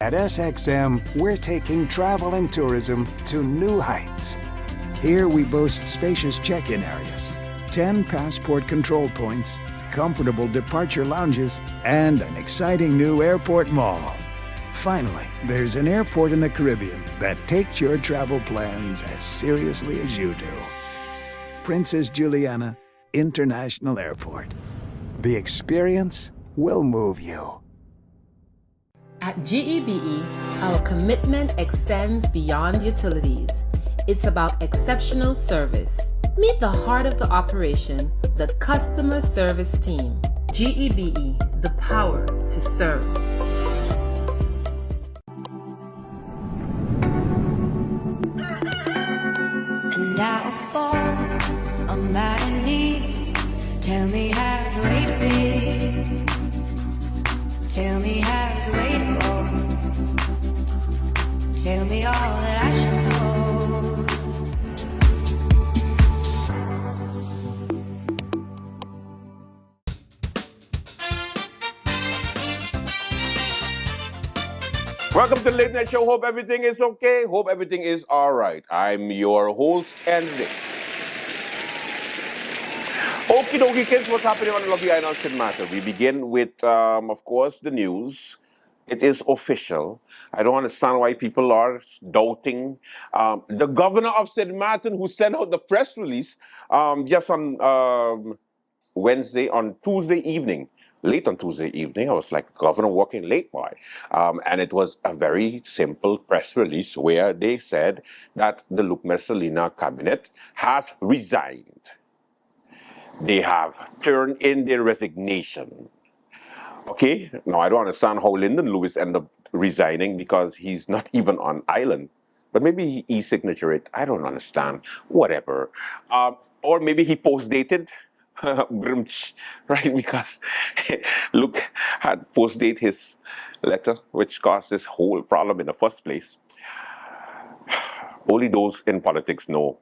At SXM, we're taking travel and tourism to new heights. Here we boast spacious check-in areas, 10 passport control points, comfortable departure lounges, and an exciting new airport mall. Finally, there's an airport in the Caribbean that takes your travel plans as seriously as you do. Princess Juliana International Airport. The experience will move you. At GEBE, our commitment extends beyond utilities. It's about exceptional service. Meet the heart of the operation, the customer service team. GEBE, the power to serve. And I fall on my knees. Tell me how to wait to be. Tell me how to wait for. Tell me all that I should know. Welcome to the Late Night Show. Hope everything is okay. Hope everything is all right. I'm your host, Henry. Okie dokie, kids, what's happening on Lovely Island St. Martin? We begin with, of course, the news. It is official. I don't understand why people are doubting. The governor of St. Martin, who sent out the press release just on Tuesday evening, late on Tuesday evening. I was like, Governor working late, boy. And it was a very simple press release where they said that the Luke Mercelina cabinet has resigned. They have turned in their resignation. Okay, now I don't understand how Lyndon Lewis ended up resigning because he's not even on island. But maybe he e-signature it. I don't understand. Whatever. Or maybe he post-dated. Right? Because Luke had post-date his letter, which caused this whole problem in the first place. Only those in politics know.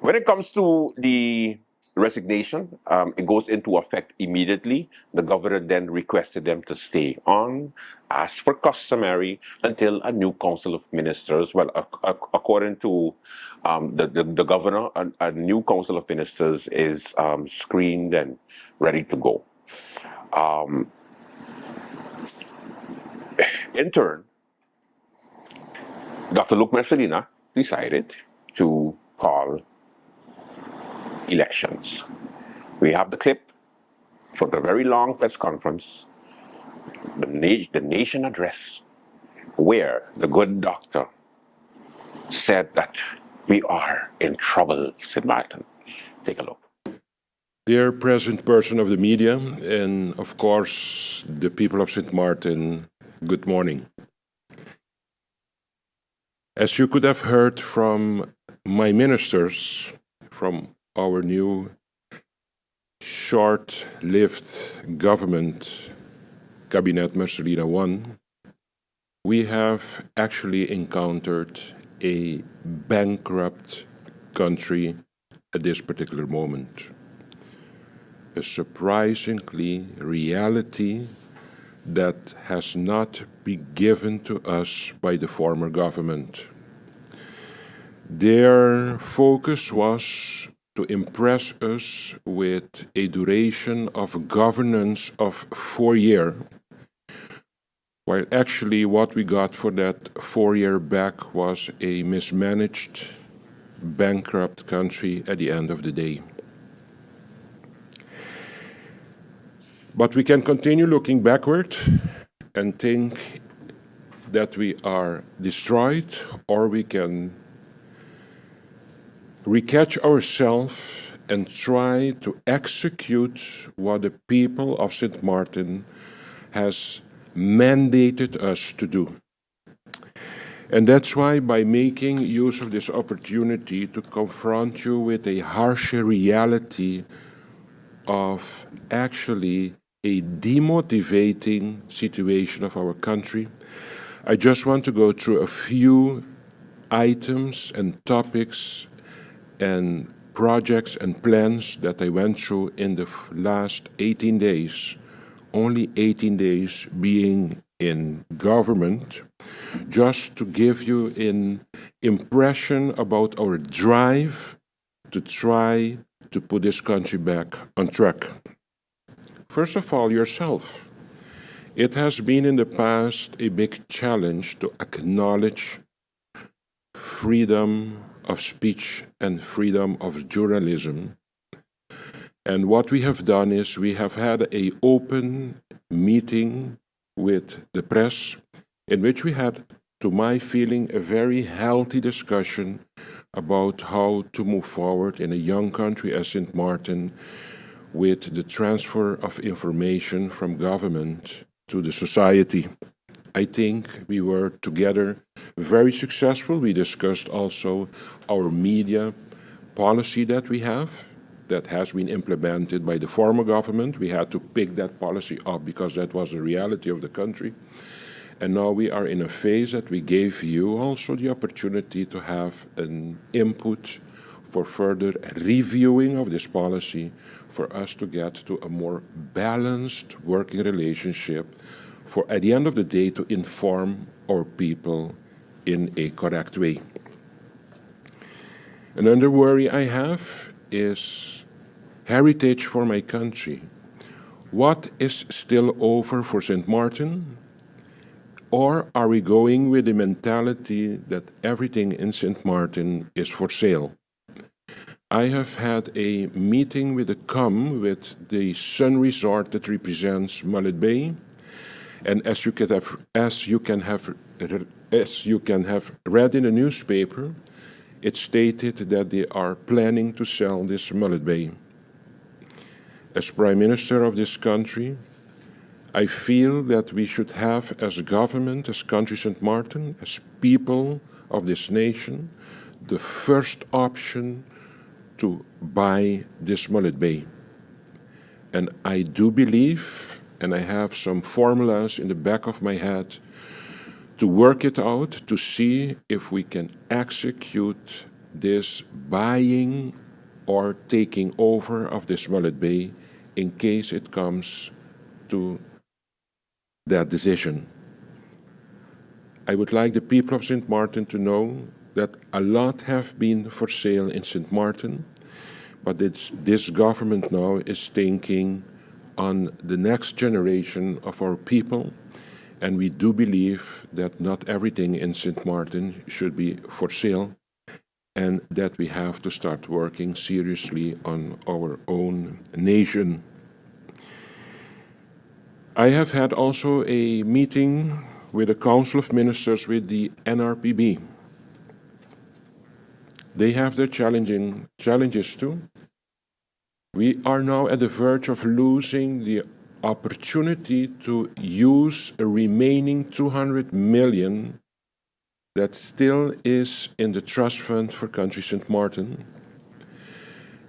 When it comes to the resignation, it goes into effect immediately. The governor then requested them to stay on, as per customary, until a new council of ministers. Well, according to the governor, a new council of ministers is screened and ready to go. In turn, Dr. Luke Mercelina decided to call elections. We have the clip for the very long press conference, the nation address, where the good doctor said that we are in trouble, St. Martin. Take a look. Dear present person of the media, and of course the people of St. Martin, good morning. As you could have heard from my ministers, from our new short-lived government, Cabinet Mercelina I, we have actually encountered a bankrupt country at this particular moment. A surprisingly reality that has not been given to us by the former government. Their focus was to impress us with a duration of governance of 4 years, while actually what we got for that 4 year back was a mismanaged, bankrupt country at the end of the day. But we can continue looking backward and think that we are destroyed, or we can recatch ourselves and try to execute what the people of St. Martin has mandated us to do. And that's why, by making use of this opportunity to confront you with a harsher reality of actually a demotivating situation of our country, I just want to go through a few items and topics and projects and plans that I went through in the last 18 days, only 18 days being in government, just to give you an impression about our drive to try to put this country back on track. First of all, yourself. It has been in the past a big challenge to acknowledge freedom of speech and freedom of journalism. And what we have done is we have had an open meeting with the press in which we had, to my feeling, a very healthy discussion about how to move forward in a young country as St. Martin with the transfer of information from government to the society. I think we were together very successful. We discussed also our media policy that we have, that has been implemented by the former government. We had to pick that policy up because that was the reality of the country. And now we are in a phase that we gave you also the opportunity to have an input for further reviewing of this policy, for us to get to a more balanced working relationship, for at the end of the day to inform our people in a correct way. Another worry I have is heritage for my country. What is still over for St. Martin? Or are we going with the mentality that everything in St. Martin is for sale? I have had a meeting with the COM, with the sun resort that represents Mullet Bay, and as you can have read in the newspaper, it stated that they are planning to sell this Mullet Bay. As Prime Minister of this country, I feel that we should have, as a government, as country St. Martin, as people of this nation, the first option to buy this Mullet Bay. And I do believe, and I have some formulas in the back of my head, to work it out, to see if we can execute this buying or taking over of this Mullet Bay in case it comes to that decision. I would like the people of St. Martin to know that a lot have been for sale in St. Martin, but this government now is thinking on the next generation of our people, and we do believe that not everything in St. Martin should be for sale, and that we have to start working seriously on our own nation. I have had also a meeting with the Council of Ministers with the NRPB. They have their challenges too. We are now at the verge of losing the opportunity to use a remaining 200 million that still is in the trust fund for Country St. Martin.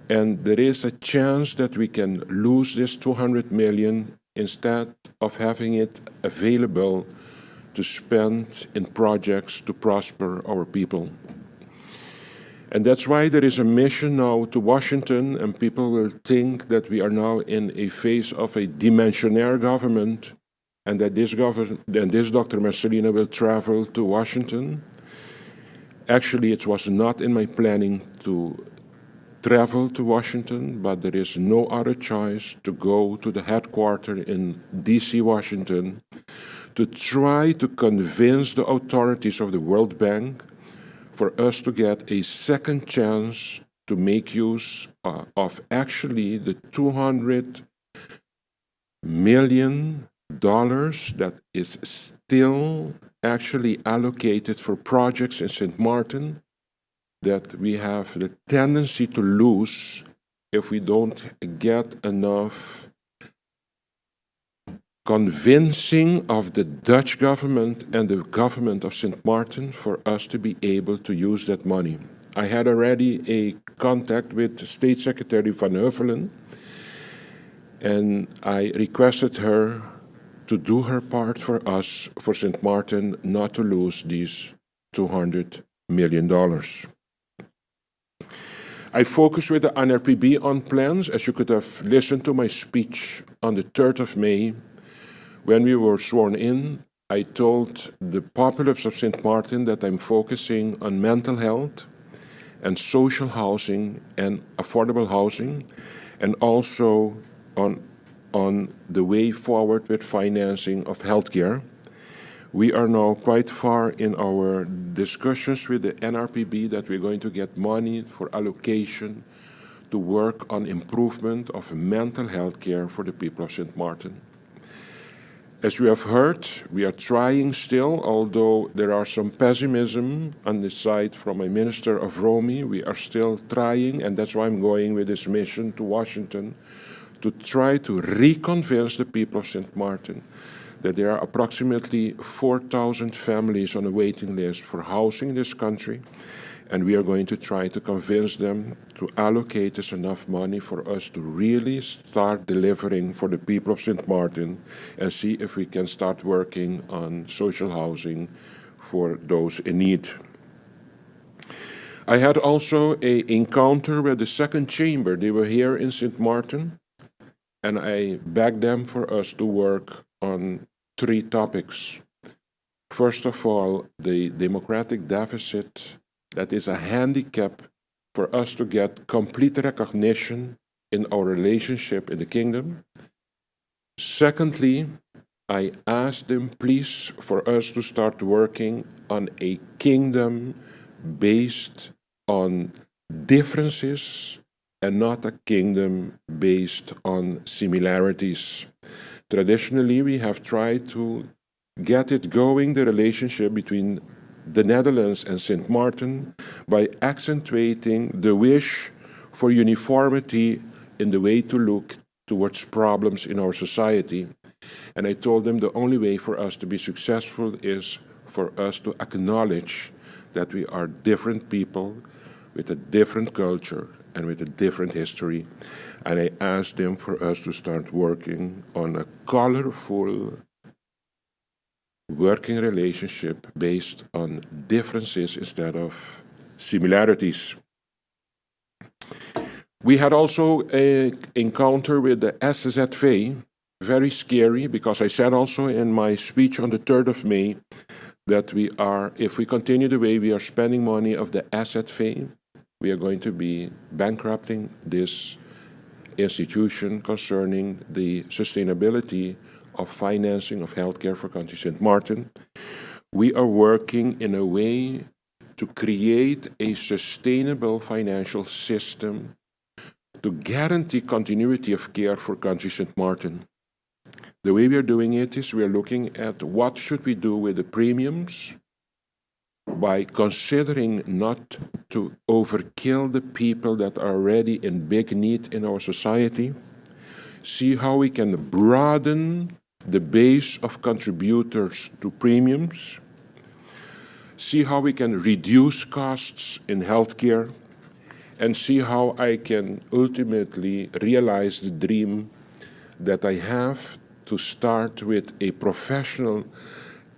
And there is a chance that we can lose this 200 million instead of having it available to spend in projects to prosper our people. And that's why there is a mission now to Washington, and people will think that we are now in a phase of a dimensionaire government, and that this Dr. Marcelina will travel to Washington. Actually, it was not in my planning to travel to Washington, but there is no other choice to go to the headquarters in D.C., Washington, to try to convince the authorities of the World Bank for us to get a second chance to make use of actually the $200 million that is still actually allocated for projects in St. Martin that we have the tendency to lose if we don't get enough convincing of the Dutch government and the government of St. Martin for us to be able to use that money. I had already a contact with State Secretary Van Heuvelen, and I requested her to do her part for us, for St. Martin, not to lose these $200 million. I focus with the NRPB on plans. As you could have listened to my speech on the 3rd of May, when we were sworn in, I told the populace of St. Martin that I'm focusing on mental health and social housing and affordable housing, and also on the way forward with financing of healthcare. We are now quite far in our discussions with the NRPB that we're going to get money for allocation to work on improvement of mental health care for the people of St. Martin. As you have heard, we are trying still, although there are some pessimism on the side from my Minister of Romy, we are still trying, and that's why I'm going with this mission to Washington, to try to reconvince the people of St. Martin that there are approximately 4,000 families on a waiting list for housing in this country, and we are going to try to convince them to allocate us enough money for us to really start delivering for the people of St. Martin and see if we can start working on social housing for those in need. I had also an encounter with the second chamber. They were here in St. Martin, and I begged them for us to work on 3 topics. First of all, the democratic deficit, that is a handicap for us to get complete recognition in our relationship in the kingdom. Secondly, I asked them, please, for us to start working on a kingdom based on differences and not a kingdom based on similarities. Traditionally, we have tried to get it going, the relationship between the Netherlands and St. Martin, by accentuating the wish for uniformity in the way to look towards problems in our society. And I told them the only way for us to be successful is for us to acknowledge that we are different people with a different culture and with a different history. And I asked them for us to start working on a colorful working relationship based on differences instead of similarities. We had also an encounter with the SZV, very scary, because I said also in my speech on the 3rd of May that we are, if we continue the way we are spending money of the SZV, we are going to be bankrupting this institution concerning the sustainability of financing of healthcare for Country St. Martin. We are working in a way to create a sustainable financial system to guarantee continuity of care for Country St. Martin. The way we are doing it is we are looking at what should we do with the premiums by considering not to overkill the people that are already in big need in our society, see how we can broaden the base of contributors to premiums, see how we can reduce costs in healthcare, and see how I can ultimately realize the dream that I have to start with a professional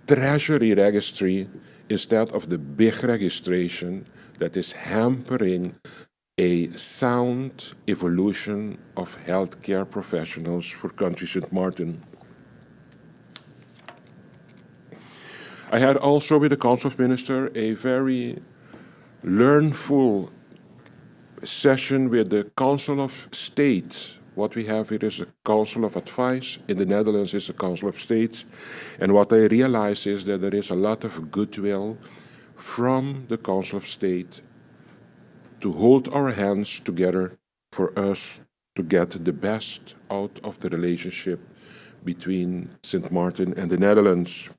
treasury registry instead of the big registration that is hampering a sound evolution of healthcare professionals for Country St. Martin. I had also with the Council of Ministers a very learnful session with the Council of State. What we have here is a Council of Advice. In the Netherlands is the Council of States. And what I realize is that there is a lot of goodwill from the Council of State to hold our hands together for us to get the best out of the relationship between St. Martin and the Netherlands.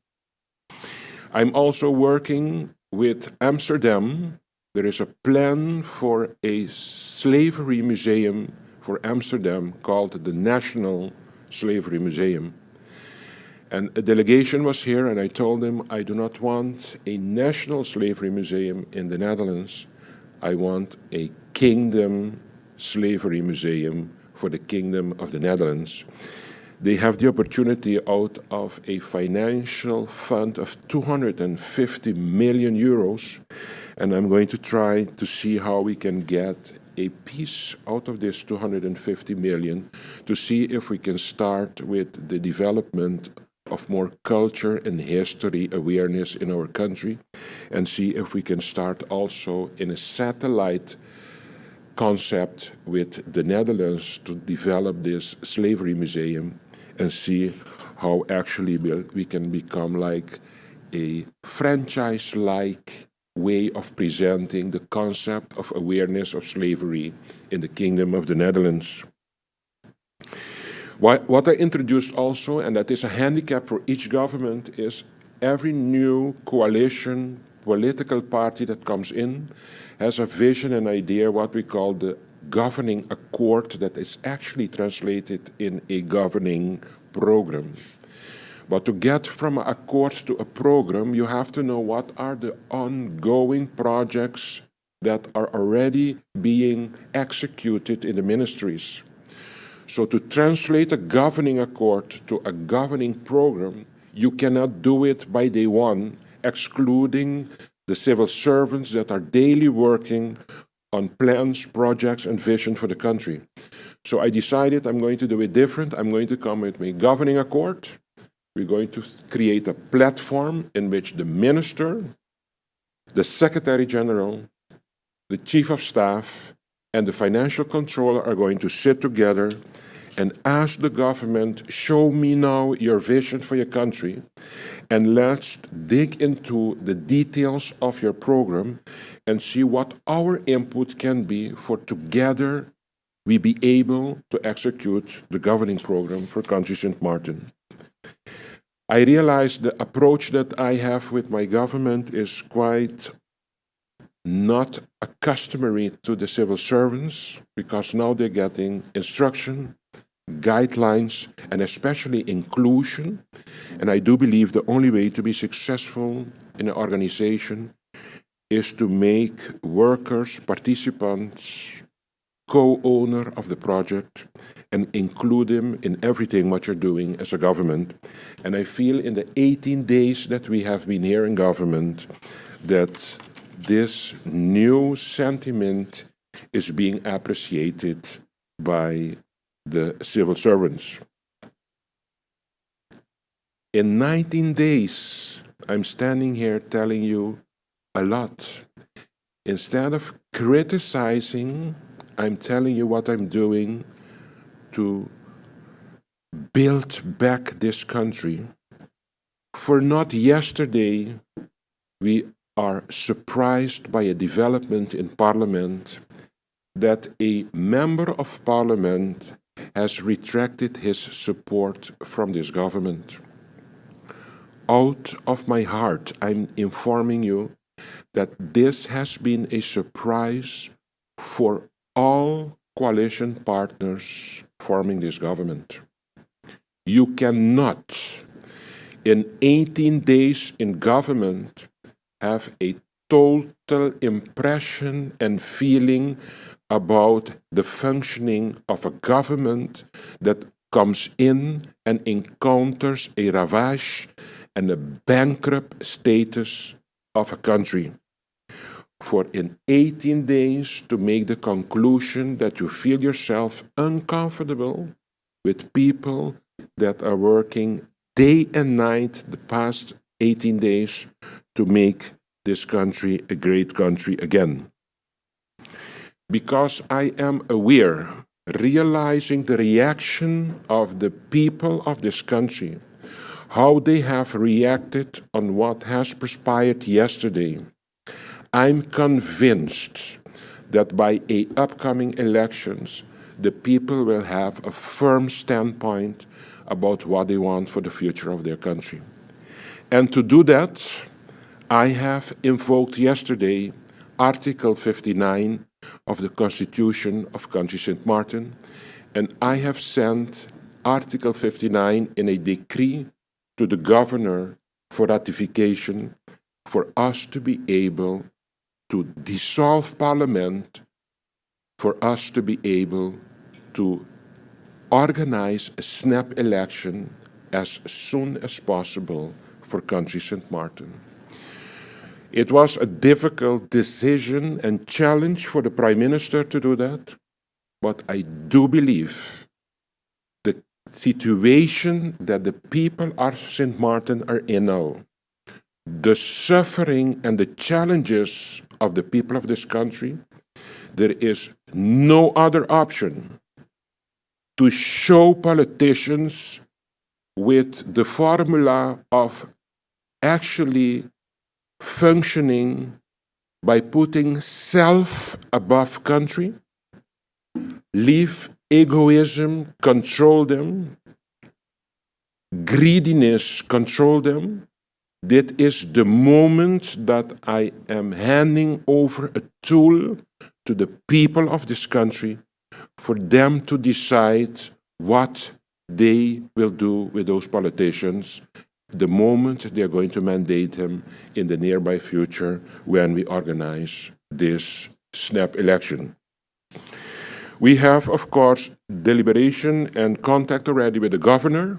I'm also working with Amsterdam. There is a plan for a slavery museum for Amsterdam called the National Slavery Museum. And a delegation was here, and I told them I do not want a national slavery museum in the Netherlands. I want a kingdom slavery museum for the Kingdom of the Netherlands. They have the opportunity out of a financial fund of 250 million euros, and I'm going to try to see how we can get a piece out of this 250 million to see if we can start with the development of more culture and history awareness in our country, and see if we can start also in a satellite concept with the Netherlands to develop this slavery museum and see how actually we can become like a franchise-like way of presenting the concept of awareness of slavery in the Kingdom of the Netherlands. What I introduced also, and that is a handicap for each government, is every new coalition, political party that comes in has a vision and idea, what we call the governing accord, that is actually translated in a governing program. But to get from an accord to a program, you have to know what are the ongoing projects that are already being executed in the ministries. So to translate a governing accord to a governing program, you cannot do it by day one, excluding the civil servants that are daily working on plans, projects, and vision for the country. So I decided I'm going to do it different. I'm going to come with my governing accord. We're going to create a platform in which the minister, the secretary general, the chief of staff, and the financial controller are going to sit together and ask the government, show me now your vision for your country, and let's dig into the details of your program and see what our input can be for together we be able to execute the governing program for Country St. Martin. I realize the approach that I have with my government is quite not a customary to the civil servants, because now they're getting instruction, guidelines, and especially inclusion. And I do believe the only way to be successful in an organization is to make workers, participants, co-owner of the project and include them in everything what you're doing as a government. And I feel in the 18 days that we have been here in government that this new sentiment is being appreciated by the civil servants. In 19 days, I'm standing here telling you a lot. Instead of criticizing, I'm telling you what I'm doing to build back this country. For not yesterday, we are surprised by a development in Parliament that a member of Parliament has retracted his support from this government. Out of my heart, I'm informing you that this has been a surprise for all coalition partners forming this government. You cannot, in 18 days in government, have a total impression and feeling about the functioning of a government that comes in and encounters a ravage and a bankrupt status of a country. For in 18 days to make the conclusion that you feel yourself uncomfortable with people that are working day and night the past 18 days to make this country a great country again. Because I am aware, realizing the reaction of the people of this country, how they have reacted on what has transpired yesterday, I'm convinced that by the upcoming elections, the people will have a firm standpoint about what they want for the future of their country. And to do that, I have invoked yesterday Article 59 of the Constitution of Country St. Martin, and I have sent Article 59 in a decree to the governor for ratification for us to be able to dissolve Parliament, for us to be able to organize a snap election as soon as possible for Country St. Martin. It was a difficult decision and challenge for the Prime Minister to do that, but I do believe the situation that the people of St. Martin are in now, the suffering and the challenges of the people of this country, there is no other option to show politicians with the formula of actually functioning by putting self above country, leave egoism control them, greediness control them. Dit is the moment that I am handing over a tool to the people of this country for them to decide what they will do with those politicians the moment they are going to mandate them in the nearby future when we organize this snap election. We have, of course, deliberation and contact already with the governor,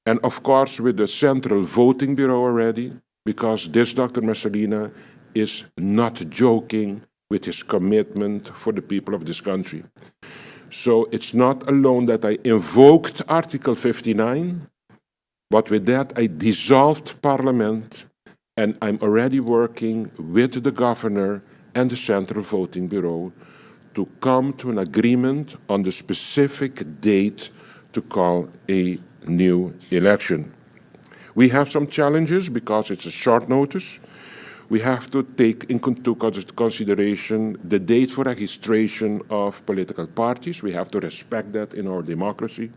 and of course with the Central Voting Bureau already, because this Dr. Messalina is not joking with his commitment for the people of this country. So it's not alone that I invoked Article 59, but with that I dissolved Parliament, and I'm already working with the governor and the Central Voting Bureau to come to an agreement on the specific date to call a new election. We have some challenges because it's a short notice. We have to take into consideration the date for registration of political parties. We have to respect that in our democracy.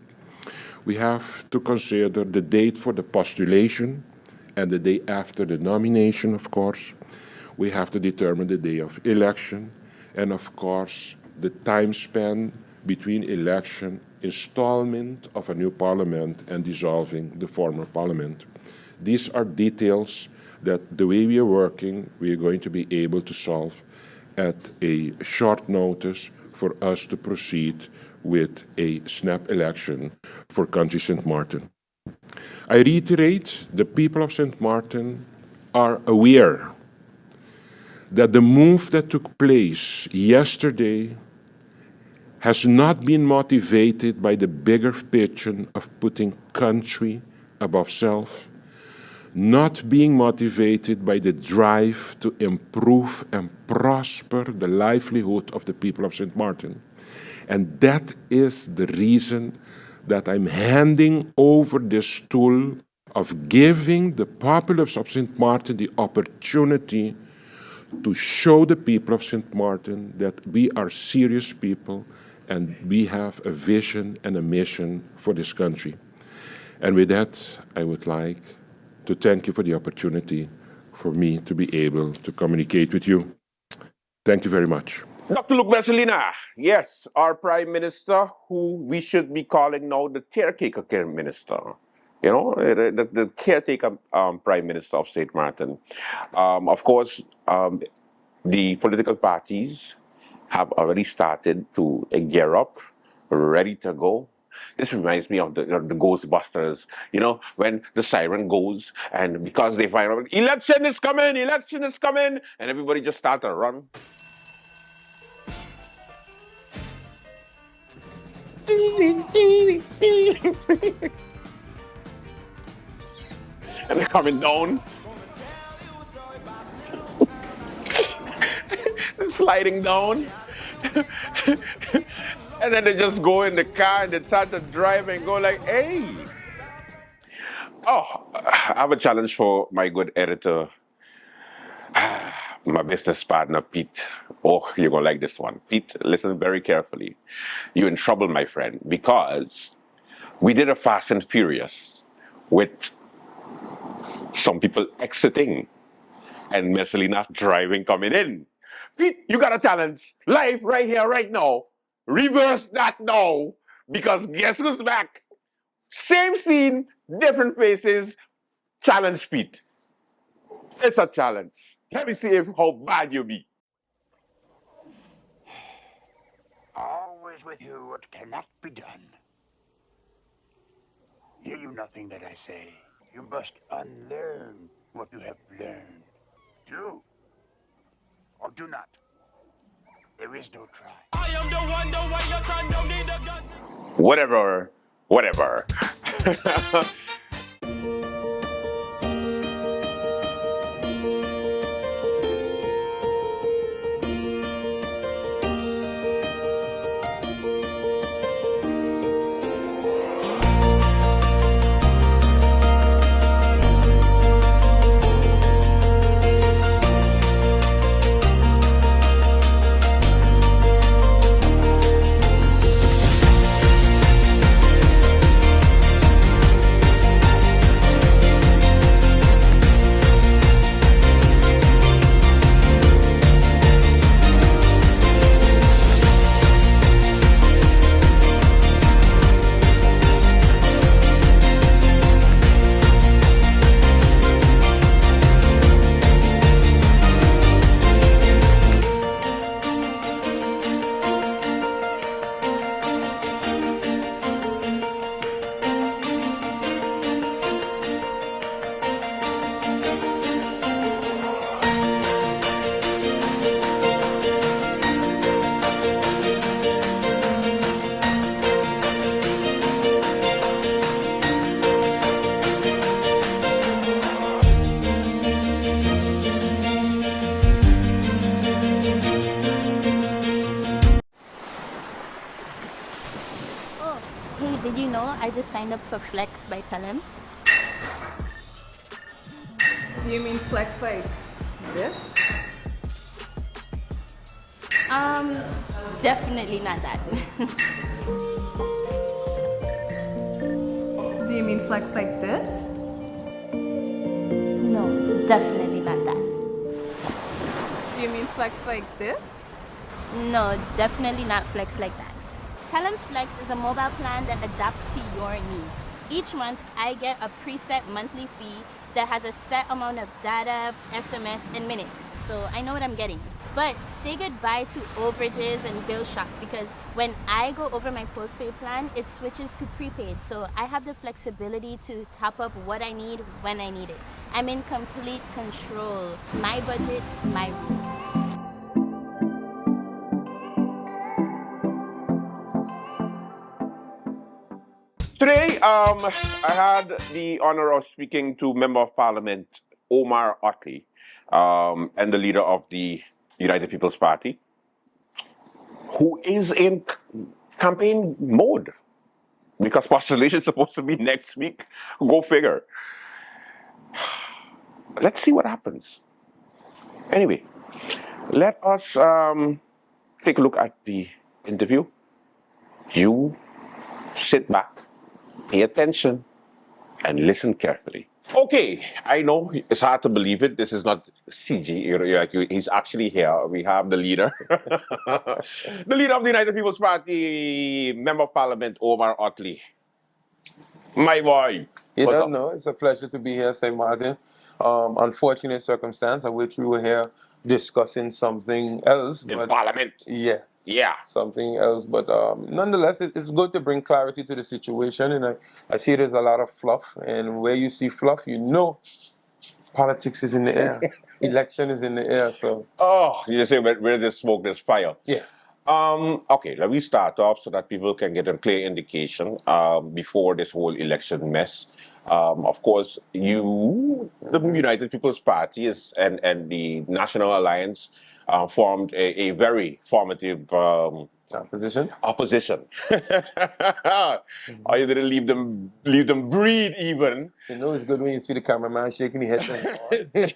We have to consider the date for the postulation and the day after the nomination, of course. We have to determine the day of election and, of course, the time span between election, installment of a new parliament, and dissolving the former parliament. These are details that the way we are working, we are going to be able to solve at a short notice for us to proceed with a snap election for Country St. Martin. I reiterate, the people of St. Martin are aware that the move that took place yesterday has not been motivated by the bigger picture of putting country above self, not being motivated by the drive to improve and prosper the livelihood of the people of St. Martin. And that is the reason that I'm handing over this tool of giving the populace of St. Martin the opportunity to show the people of St. Martin that we are serious people and we have a vision and a mission for this country. And with that, I would like to thank you for the opportunity for me to be able to communicate with you. Thank you very much. Dr. Luke Messalina, yes, our Prime Minister, who we should be calling now the caretaker minister. You know, the caretaker Prime Minister of St. Martin. Of course, the political parties have already started to gear up, ready to go. This reminds me of the Ghostbusters, you know, when the siren goes and because they find out, election is coming, and everybody just start to run. And they're coming down. Sliding down. And then they just go in the car and they start to drive and go like, hey. Oh, I have a challenge for my good editor, my business partner, Pete. Oh, you're going to like this one. Pete, listen very carefully. You're in trouble, my friend, because we did a Fast and Furious with some people exiting and Messalina driving coming in. Pete, you got a challenge. Live right here, right now. Reverse that now. Because guess who's back? Same scene, different faces. Challenge, Pete. It's a challenge. Let me see how bad you be. Always with you what cannot be done. Hear you nothing that I say. You must unlearn what you have learned. Do or do not. There is no try. Whatever whatever. Oh, hey, did you know I just signed up for Flex by Telem? Do you mean flex like this? Um, Definitely not that. Do you mean flex like this? No, definitely not that. Do you mean flex like this? No, definitely not Flex like that. Telem's Flex is a mobile plan that adapts to your needs. Each month, I get a preset monthly fee that has a set amount of data, SMS, and minutes. So I know what I'm getting. But say goodbye to overages and bill shock because when I go over my postpaid plan, it switches to prepaid. So I have the flexibility to top up what I need when I need it. I'm in complete control. My budget, my rules. Today, I had the honor of speaking to Member of Parliament Omar Ottley and the leader of the United People's Party, who is in campaign mode because postulation is supposed to be next week. Go figure. Let's see what happens. Anyway, let us take a look at the interview. You sit back, pay attention, and listen carefully. Okay, I know it's hard to believe it. This is not CG. He's actually here. We have the leader, the leader of the United People's Party, Member of Parliament Omar Ottley. My boy. You What's don't up? know. It's a pleasure to be here, St. Martin. Unfortunate circumstance. I wish we were here discussing something else. In But Parliament. yeah, Yeah. something else. But nonetheless, it's good to bring clarity to the situation. And I see there's a lot of fluff. And where you see fluff, you know politics is in the air. Election is in the air. So Oh, you say where there's smoke, there's fire. yeah. Okay, let me start off so that people can get a clear indication before this whole election mess. Of course, the United People's Party and the National Alliance formed a very formative Position. Or you didn't leave them breathe even. You know it's good when you see the cameraman shaking his head.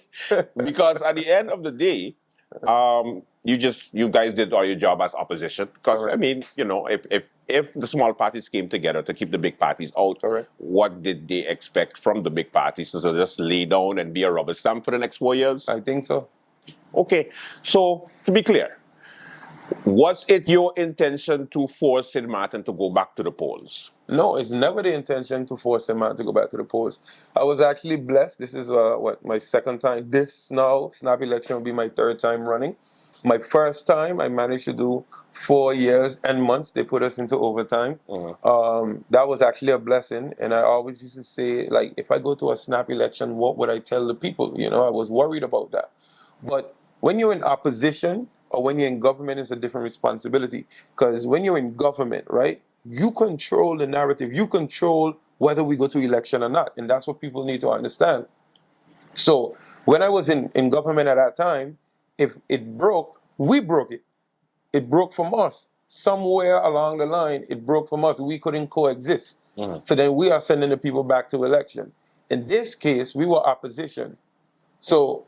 Because at the end of the day, you guys did all your job as opposition. Because Correct. I mean, if the small parties came together to keep the big parties out, Correct. what did they expect from the big parties? So just lay down and be a rubber stamp for the next 4 years? I think so. Okay, so to be clear, was it your intention to force St. Martin to go back to the polls? No, it's never the intention to force him out to go back to the polls. I was actually blessed. This is my second time. This now, snap election will be my third time running. My first time, I managed to do 4 years and months. They put us into overtime. That was actually a blessing. And I always used to say, like, if I go to a snap election, what would I tell the people? I was worried about that. But when you're in opposition or when you're in government, it's a different responsibility. Because when you're in government, right, you control the narrative. You control whether we go to election or not. And that's what people need to understand. So when I was in government at that time, if it broke, we broke it. It broke from us. Somewhere along the line, it broke from us. We couldn't coexist. So then we are sending the people back to election. In this case, we were opposition. So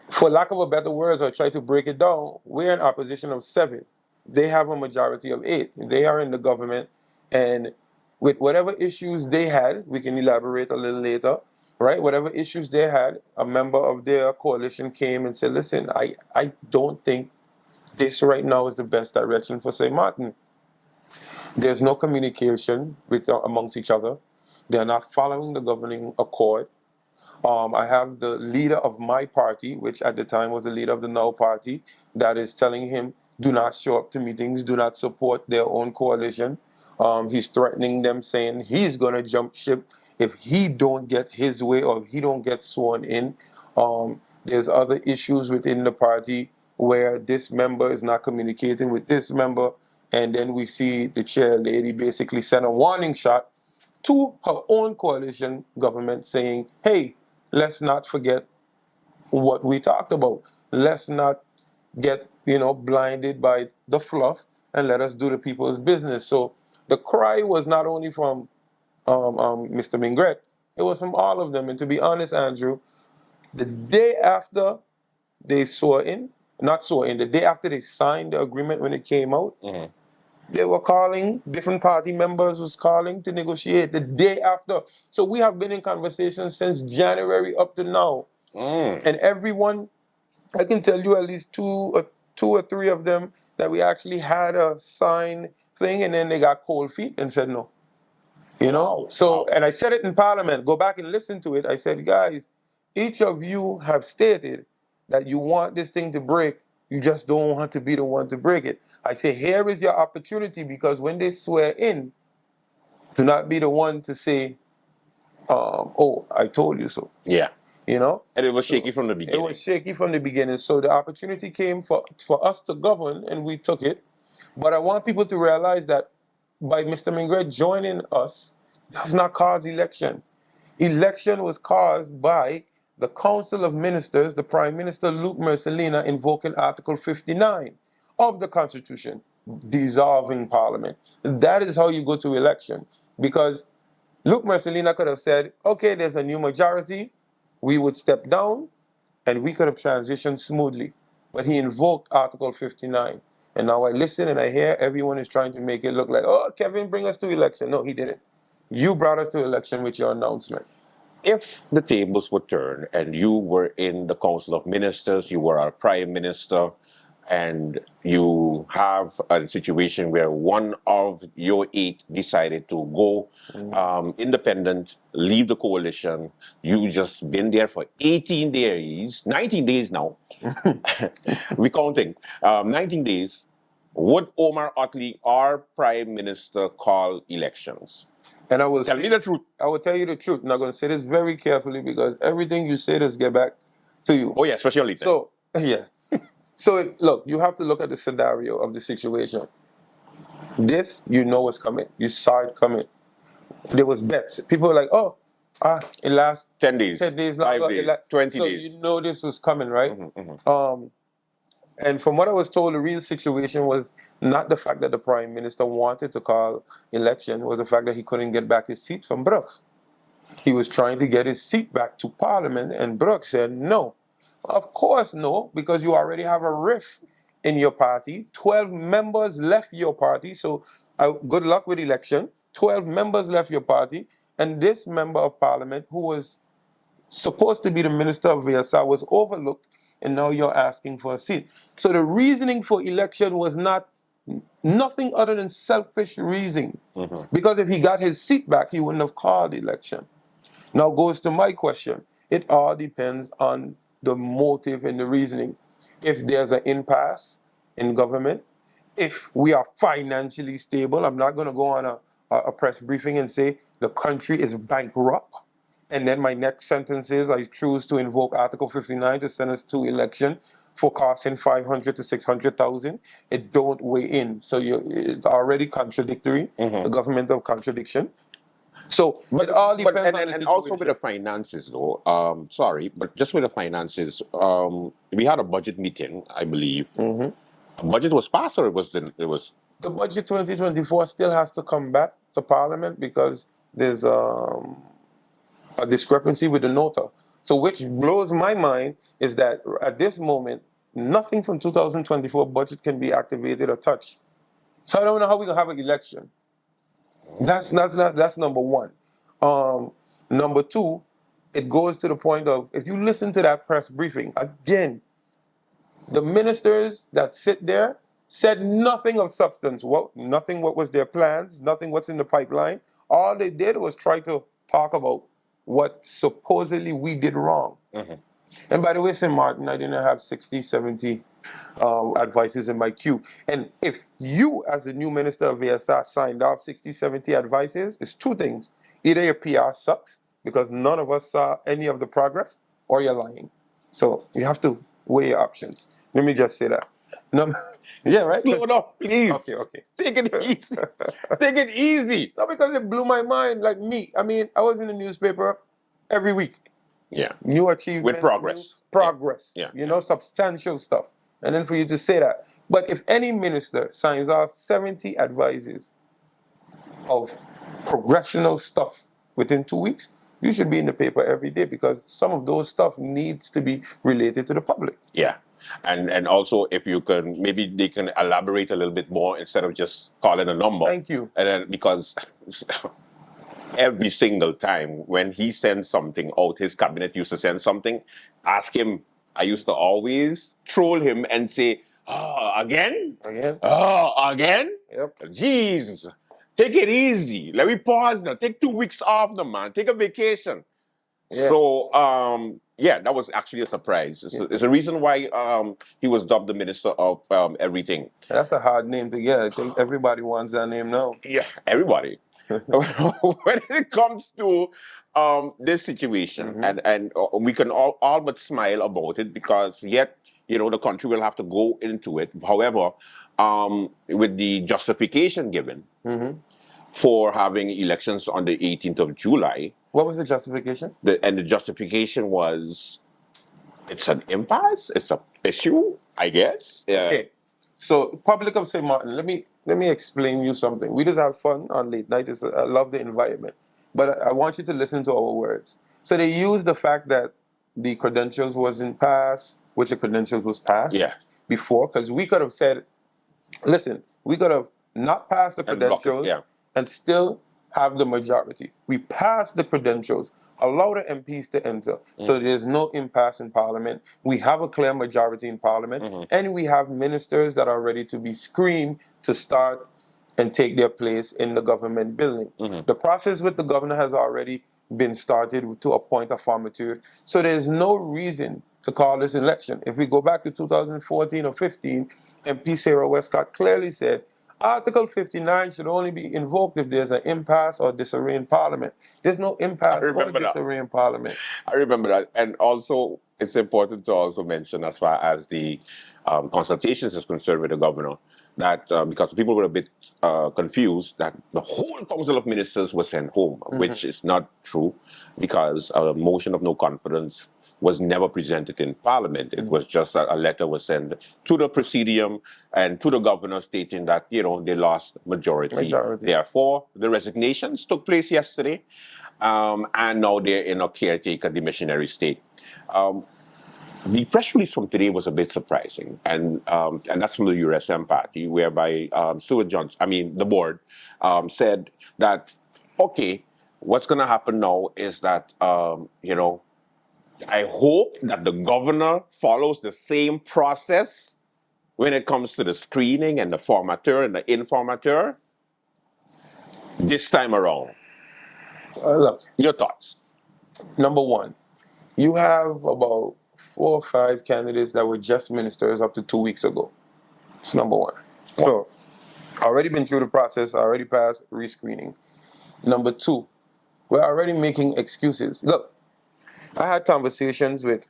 for lack of a better words, I try to break it down. We're in opposition of 7. They have a majority of 8. They are in the government. And with whatever issues they had, we can elaborate a little later, right? Whatever issues they had, a member of their coalition came and said, listen, I don't think this right now is the best direction for St. Martin. There's no communication amongst each other. They're not following the governing accord. I have the leader of my party, which at the time was the leader of the Now Party, that is telling him, do not show up to meetings, do not support their own coalition. He's threatening them, saying he's going to jump ship if he don't get his way or if he don't get sworn in. There's other issues within the party where this member is not communicating with this member. And then we see the chair lady basically send a warning shot to her own coalition government saying, hey, let's not forget what we talked about. Let's not get, blinded by the fluff and let us do the people's business. So the cry was not only from Mr. Mingret, it was from all of them. And to be honest, Andrew, the day after they the day after they signed the agreement when it came out, they were calling, different party members was calling to negotiate the day after. So we have been in conversations since January up to now. And everyone, I can tell you at least two or three of them that we actually had a signed thing and then they got cold feet and said no. Wow. So, and I said it in Parliament, go back and listen to it. I said, guys, each of you have stated that you want this thing to break. You just don't want to be the one to break it. I say, here is your opportunity, because when they swear in, do not be the one to say, oh, I told you so. Yeah. And it was So shaky from the beginning. It was shaky from the beginning. So the opportunity came for us to govern, and we took it. But I want people to realize that by Mr. Mingret joining us does not cause election. Election was caused by the Council of Ministers, the Prime Minister Luke Mercelina invoking Article 59 of the Constitution, dissolving Parliament. That is how you go to election. Because Luke Mercelina could have said, okay, there's a new majority, we would step down, and we could have transitioned smoothly. But he invoked Article 59. And now I listen and I hear everyone is trying to make it look like, oh, Kevin, bring us to election. No, he didn't. You brought us to election with your announcement. If the tables were turned and you were in the Council of Ministers, you were our Prime Minister, and you have a situation where one of your 8 decided to go independent, leave the coalition, you just been there for 18 days, 19 days now, we're counting, 19 days, would Omar Ottley, our Prime Minister, call elections? And I will Tell me the truth. I will tell you the truth. And I'm going to say this very carefully, because everything you say does get back to you. Oh yeah, especially LinkedIn. So, yeah. So, look, you have to look at the scenario of the situation. This, what's coming. You saw it coming. There was bets. People were like, oh, it lasts 10 days, 10 days 5 longer. days, 20 so days. This was coming, right? And from what I was told, the real situation was not the fact that the Prime Minister wanted to call election, it was the fact that he couldn't get back his seat from Brooke. He was trying to get his seat back to Parliament, and Brooke said no. Of course no, because you already have a rift in your party. 12 members left your party, so good luck with election. 12 members left your party, and this member of Parliament, who was supposed to be the Minister of VSR, was overlooked, and now you're asking for a seat. So the reasoning for election was nothing other than selfish reasoning. Because if he got his seat back, he wouldn't have called election. Now goes to my question. It all depends on the motive and the reasoning. If there's an impasse in government, if we are financially stable, I'm not going to go on a press briefing and say the country is bankrupt. And then my next sentence is I choose to invoke Article 59 to send us to election. forecasting 500 to 600,000, it don't weigh in. So it's already contradictory, the government of contradiction. So it all depends on the and situation. also with the finances, though. Sorry, but just with the finances, we had a budget meeting, I believe. A budget was passed, or it was The budget 2024 still has to come back to Parliament because there's a discrepancy with the nota. So which blows my mind is that at this moment, nothing from 2024 budget can be activated or touched. So I don't know how we're gonna have an election. That's number one. Number two, it goes to the point of, if you listen to that press briefing again, the ministers that sit there said nothing of substance. Nothing what was their plans, nothing what's in the pipeline. All they did was try to talk about what supposedly we did wrong. And by the way, St. Martin, I didn't have 60, 70 advices in my queue. And if you, as the new minister of VSR, signed off 60, 70 advices, it's two things. Either your PR sucks, because none of us saw any of the progress, or you're lying. So you have to weigh your options. Let me just say that. Yeah, right? slow down, please. Okay. Take it easy. Take it easy. No, because it blew my mind, like me. I mean, I was in the newspaper every week. Yeah. New achievements. With progress. Progress. Yeah. You know, substantial stuff. And then for you to say that. But if any minister signs off 70 advices of progressional stuff within 2 weeks, you should be in the paper every day, because some of those stuff needs to be related to the public. Yeah. And also, if you can, maybe they can elaborate a little bit more instead of just calling a number. Thank you. And then, because every single time when he sends something out, his cabinet used to send something, ask him. I used to always troll him and say, "Oh, again? Again? Oh, again? Yep. Jeez, take it easy. Let me pause now. Take 2 weeks off now, man. Take a vacation." Yeah. So, yeah, that was actually a surprise. It's a reason why he was dubbed the minister of everything. That's a hard name to get. I think everybody wants that name now. Yeah, everybody. When it comes to this situation, and we can all but smile about it, because yet, the country will have to go into it. However, with the justification given for having elections on the 18th of July. What was the justification? The justification was, it's an impasse, it's an issue, I guess. Okay. So, Public of St. Martin, let me explain you something. We just have fun on late night. I love the environment. But I want you to listen to our words. So they used the fact that the credentials wasn't passed, which the credentials was passed before, because we could have said, listen, we could have not passed the credentials and still have the majority. We passed the credentials, allow the MPs to enter, so there's no impasse in Parliament. We have a clear majority in Parliament, and we have ministers that are ready to be screened to start and take their place in the government building. The process with the governor has already been started to appoint a formateur, so there's no reason to call this election. If we go back to 2014 or 15, MP Sarah Westcott clearly said, Article 59 should only be invoked if there's an impasse or disarray in Parliament. There's no impasse or disarray in Parliament. I remember that. And also, it's important to also mention, as far as the consultations is concerned with the governor, that because people were a bit confused, that the whole Council of Ministers was sent home, which is not true, because a motion of no confidence was never presented in Parliament. It was just a letter was sent to the Presidium and to the governor stating that, they lost majority. Therefore, the resignations took place yesterday, and now they're in a caretaker demissionary state. The press release from today was a bit surprising, and that's from the USM party, whereby Stuart Johnson, the board, said that, okay, what's going to happen now is that, I hope that the governor follows the same process when it comes to the screening and the formateur and the informateur this time around. Look, your thoughts. Number one, you have about 4 or 5 candidates that were just ministers up to 2 weeks ago. It's number one. So, already been through the process, already passed rescreening. Number two, we're already making excuses. Look, I had conversations with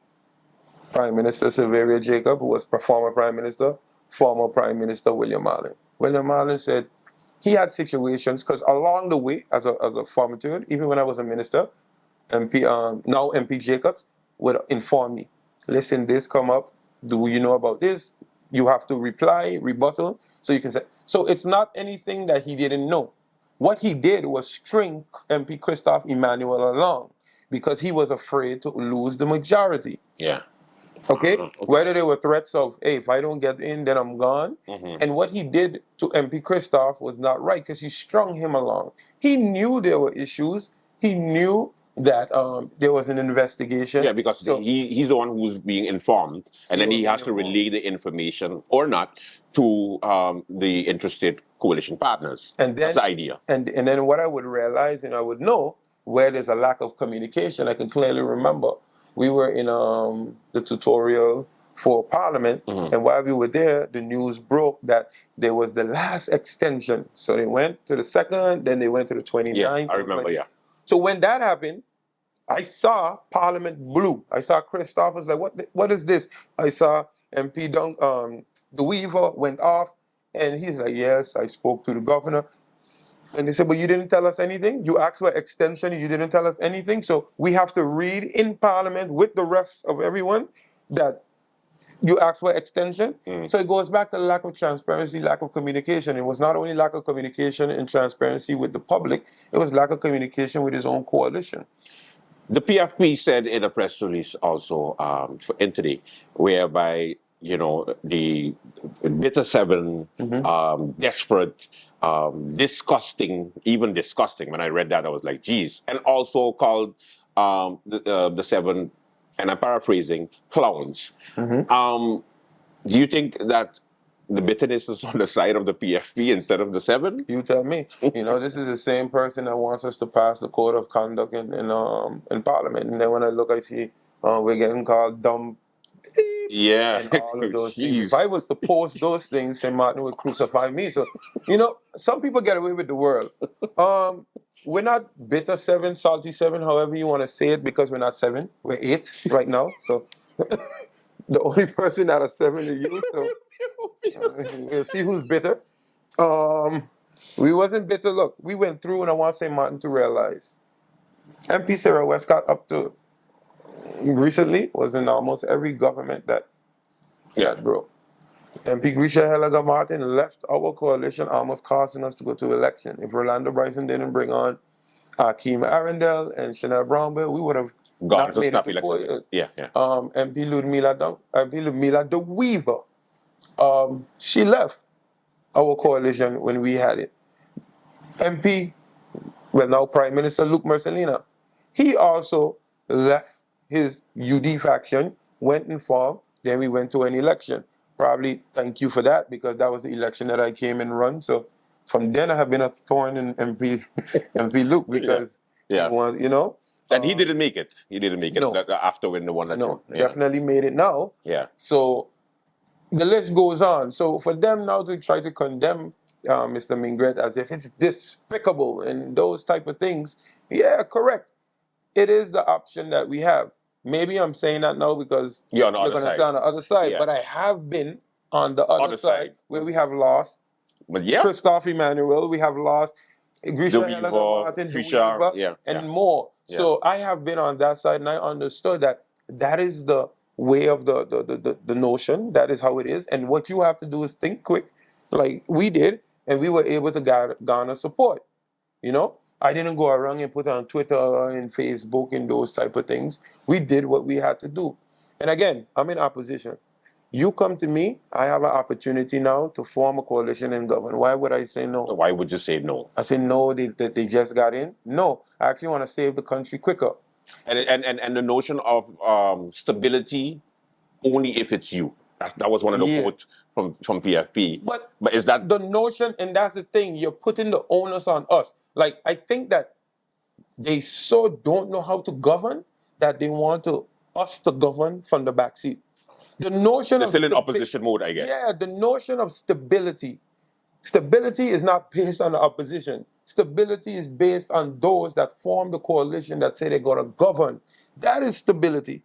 Prime Minister Sylvia Jacob, who was former Prime Minister, former Prime Minister William Allen. William Allen said he had situations, because along the way, as a formateur, even when I was a minister, now MP Jacobs would inform me, listen, this come up, do you know about this? You have to reply, rebuttal, so you can say. So it's not anything that he didn't know. What he did was string MP Christophe Emmanuel along because he was afraid to lose the majority. Yeah. Okay? Okay. Whether there were threats of, hey, if I don't get in, then I'm gone. And what he did to MP Christophe was not right because he strung him along. He knew there were issues. He knew that there was an investigation. Yeah, because So he's the one who's being informed, and then he has to relay the information or not to the interstate coalition partners. and That's then the idea. and then what I would realize and I would know where there's a lack of communication. I can clearly remember we were in the tutorial for Parliament, and while we were there, the news broke that there was the last extension. So they went to the 2nd, then they went to the 29th. Yeah, I remember. Yeah. So when that happened, I saw Parliament blue. I saw Christophe was like, what is this? I saw MP the Weaver went off, and he's like, yes, I spoke to the governor. And they said, but you didn't tell us anything? You asked for extension, you didn't tell us anything? So we have to read in Parliament with the rest of everyone that you asked for extension. So it goes back to lack of transparency, lack of communication. It was not only lack of communication and transparency with the public, it was lack of communication with his own coalition. The PFP said in a press release also in today, whereby the Bitter Seven, desperate, disgusting, even disgusting. When I read that, I was like, geez. And also called the Seven, and I'm paraphrasing, clowns. Do you think that the bitterness is on the side of the PFP instead of the Seven? You tell me. This is the same person that wants us to pass the code of conduct in Parliament. And then when I look, I see we're getting called dumb. Yeah. And all of those things. If I was to post those things, St. Martin would crucify me. So, some people get away with the world. We're not bitter 7, salty 7, however you want to say it, because we're not 7. We're 8 right now. So the only person that is 7 is you. So we'll see who's bitter. We wasn't bitter. Look, we went through, and I want St. Martin to realize MP Sarah Westcott up to recently was in almost every government that broke. MP Grisha Helaga Martin left our coalition, almost costing us to go to election. If Rolando Bryson didn't bring on Akeem Arundel and Chanel Brownbill, we would have not made it to 4 years. Yeah. MP Ludmila the Weaver, she left our coalition when we had it. Now Prime Minister Luke Mercelina, he also left his UD faction, went and formed, then we went to an election. Probably thank you for that, because that was the election that I came and run. So from then I have been a thorn in MP Luke, because he was, And he didn't make it. He didn't make it after when the one that definitely made it now. Yeah. So the list goes on. So for them now to try to condemn Mr. Mingret as if it's despicable and those type of things, yeah, correct. It is the option that we have. Maybe I'm saying that now because you're going to stay on the other side, but I have been on the other side where we have lost Christophe Emmanuel, we have lost Grisha Martin, and more. So I have been on that side, and I understood that is the way of the notion. That is how it is. And what you have to do is think quick, like we did, and we were able to garner support. I didn't go around and put on Twitter and Facebook and those type of things. We did what we had to do. And again, I'm in opposition. You come to me, I have an opportunity now to form a coalition and govern. Why would I say no? Why would you say no? I say no, they just got in. No, I actually want to save the country quicker. And the notion of stability only if it's you. That was one of the quotes from PFP. But is that the notion? And that's the thing. You're putting the onus on us. Like, I think that they so don't know how to govern that they want us to govern from the backseat. The notion they're still in opposition mode, I guess. Yeah, the notion of stability. Stability is not based on the opposition. Stability is based on those that form the coalition that say they're going to govern. That is stability.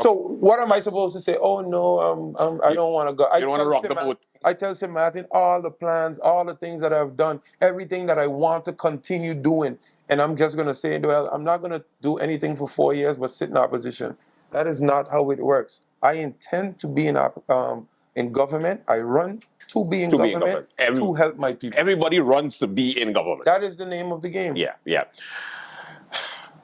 So what am I supposed to say? Oh no, I don't want to go. You don't want to rock the boat. I tell St. Martin all the plans, all the things that I've done, everything that I want to continue doing. And I'm just going to say, well, I'm not going to do anything for 4 years but sit in opposition. That is not how it works. I intend to be in government. I run to be in government to help my people. Everybody runs to be in government. That is the name of the game. Yeah, yeah.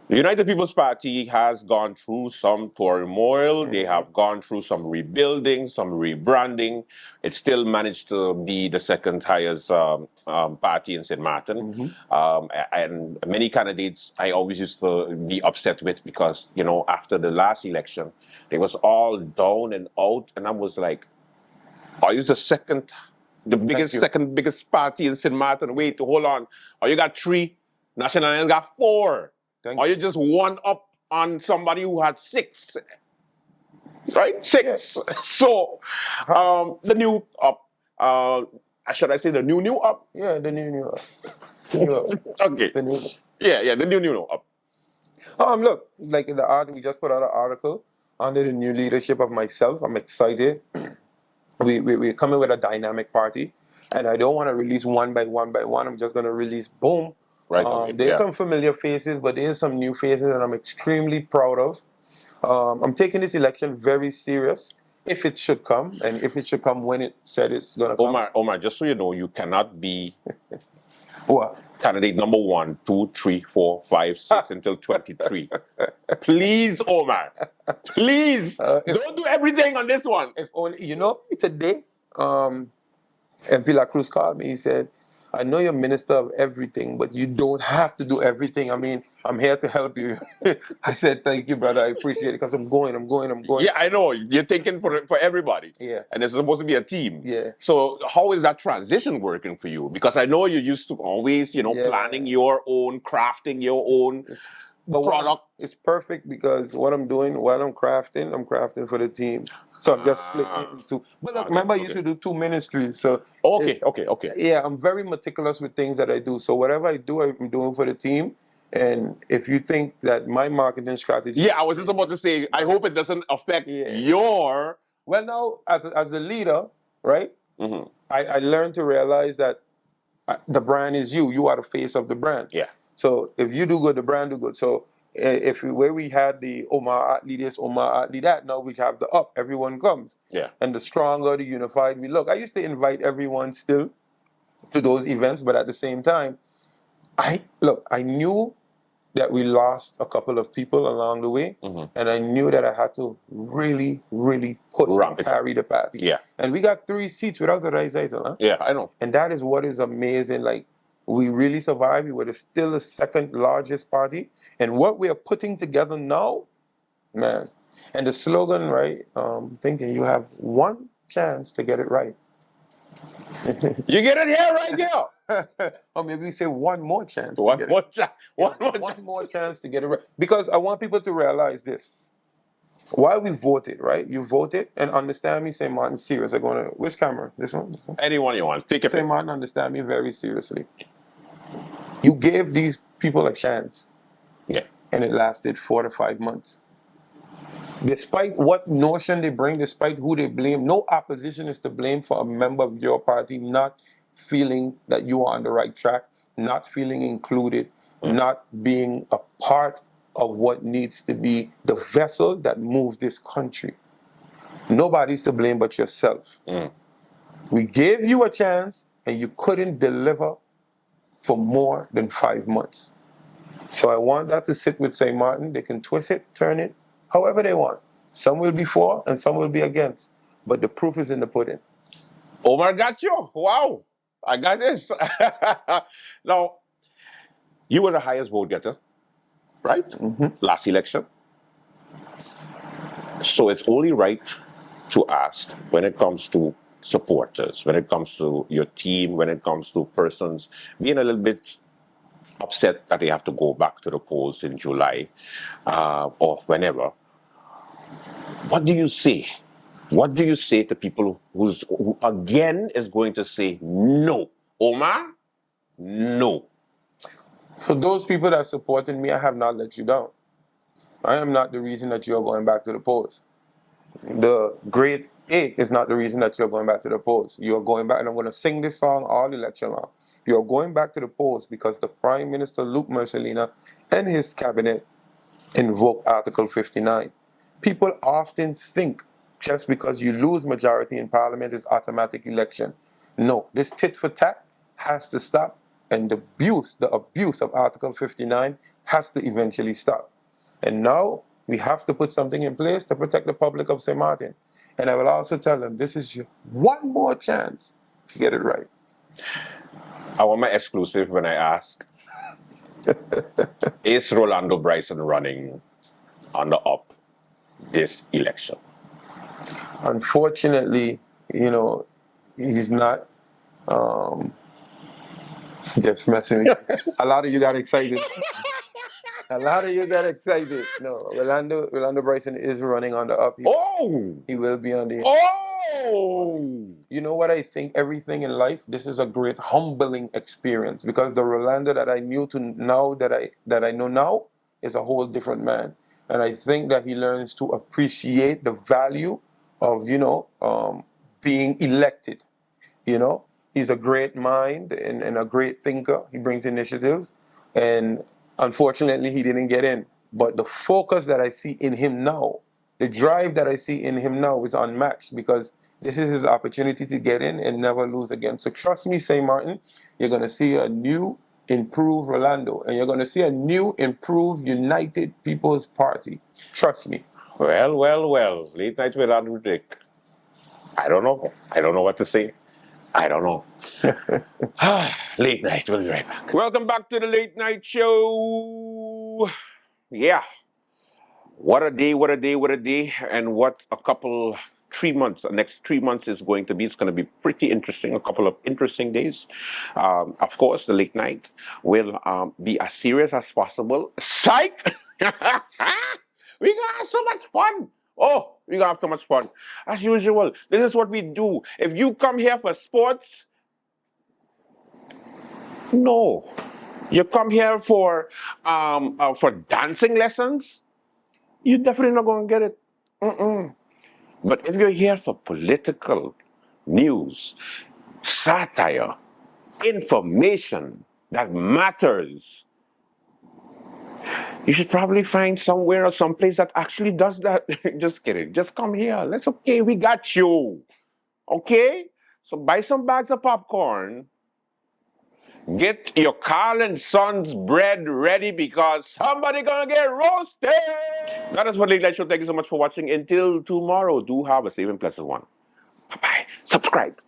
The United People's Party has gone through some turmoil. They have gone through some rebuilding, some rebranding. It still managed to be the second highest party in St. Martin. And many candidates I always used to be upset with because, you know, after the last election, they was all down and out. And I was like, are you the biggest, second biggest party in St. Martin? Wait, hold on. Oh, you got 3. National Alliance got 4. Or you just one up on somebody who had 6, right? 6. Yeah. So, the new up, should I say the new up? Yeah, the new up. New up. Okay. The new. Yeah, the new up. Look, like in the art, we just put out an article under the new leadership of myself. I'm excited. We're coming with a dynamic party, and I don't want to release one by one. I'm just going to release boom. Right. There's some familiar faces, but there's some new faces that I'm extremely proud of. I'm taking this election very serious, if it should come, and if it should come when it said it's going to come. Omar, just so you know, you cannot be what? Candidate number 1, 2, 3, 4, 5, 6 until 23. Please, Omar. Please. Don't do everything on this one. If only, you know, today, MP La Cruz called me. He said, I know you're minister of everything, but you don't have to do everything. I mean, I'm here to help you. I said, thank you, brother. I appreciate it because I'm going. Yeah, I know. You're thinking for everybody. Yeah. And it's supposed to be a team. Yeah. So how is that transition working for you? Because I know you used to always, planning your own, crafting your own product. It's perfect because what I'm doing while I'm crafting for the team. So I'm just splitting it into. But look, remember, I used to do 2 ministries. So okay. Yeah, I'm very meticulous with things that I do. So whatever I do, I'm doing for the team. And if you think that my marketing strategy, yeah, I was just about to say, I hope it doesn't affect your. Well, now as a leader, right? I learned to realize that the brand is you. You are the face of the brand. Yeah. So if you do good, the brand do good. So where we had the Omar Ottley this, Omar Ottley that, now we have the up. Everyone comes. Yeah. And the stronger, the unified we look. I used to invite everyone still to those events, but at the same time, I knew that we lost a couple of people along the way, and I knew that I had to really, really push and carry the party. Yeah. And we got 3 seats without the right title, huh? Yeah, I know. And that is what is amazing. Like, we really survived. We were still the second largest party. And what we are putting together now, man. And the slogan, right? Thinking you have 1 chance to get it right. You get it here, right here. Or maybe we say 1 more chance. One more chance to get it right. Because I want people to realize this. While we voted, right? You voted, and understand me, St. Martin, serious. I'm going to, which camera? This one? Anyone you want. Take it. St. Martin, understand me very seriously. You gave these people a chance. Yeah. And it lasted 4 to 5 months. Despite what notion they bring, despite who they blame, no opposition is to blame for a member of your party not feeling that you are on the right track, not feeling included, not being a part of what needs to be the vessel that moves this country. Nobody's to blame but yourself. We gave you a chance and you couldn't deliver for more than 5 months. So I want that to sit with St. Martin. They can twist it, turn it, however they want. Some will be for and some will be against. But the proof is in the pudding. Omar got you. Wow. I got this. Now, you were the highest vote getter, right? Last election. So it's only right to ask when it comes to supporters, when it comes to your team, when it comes to persons being a little bit upset that they have to go back to the polls in July or whenever. What do you say? What do you say to people who again is going to say no? Omar, no. For those people that supported me, I have not let you down. I am not the reason that you're going back to the polls. The grade 8 is not the reason that you're going back to the polls. You're going back, and I'm going to sing this song all election long. You're going back to the polls because the Prime Minister Luke Mercelina and his cabinet invoked Article 59. People often think just because you lose majority in Parliament is automatic election. No, this tit for tat has to stop, and the abuse of Article 59 has to eventually stop. And now we have to put something in place to protect the public of St. Martin. And I will also tell them this is your one more chance to get it right. I want my exclusive when I ask. Is Rolando Bryson running on the up this election? Unfortunately, he's not. Just messing with you. A lot of you got excited. A lot of you got excited. No, Rolando Bryson is running on the up. He will be on the. You know what I think? Everything in life, this is a great humbling experience because the Rolando that I knew to now that I know now is a whole different man, and I think that he learns to appreciate the value of being elected. He's a great mind and a great thinker. He brings initiatives, and unfortunately, he didn't get in. But the focus that I see in him now, the drive that I see in him now is unmatched because this is his opportunity to get in and never lose again. So trust me, St. Martin, you're going to see a new, improved Rolando, and you're going to see a new, improved, united People's Party. Trust me. Well. Late night with Andrew Dick. I don't know. I don't know what to say. I don't know. Late night. We'll be right back. Welcome back to the Late Night Show. Yeah. What a day, what a day, what a day. And what a couple, 3 months, the next 3 months is going to be. It's going to be pretty interesting, a couple of interesting days. Of course, the late night will be as serious as possible. Psych! We gonna have so much fun. Oh, we gonna have so much fun. As usual, this is what we do. If you come here for sports, no. You come here for dancing lessons, you're definitely not gonna get it. But if you're here for political news, satire, information that matters, you should probably find somewhere or someplace that actually does that. Just kidding. Just come here. That's okay. We got you. Okay? So buy some bags of popcorn. Get your Carl and Sons bread ready because somebody gonna get roasted. That is what Late Night Show. Thank you so much for watching. Until tomorrow, do have a safe and pleasant one. Bye-bye. Subscribe.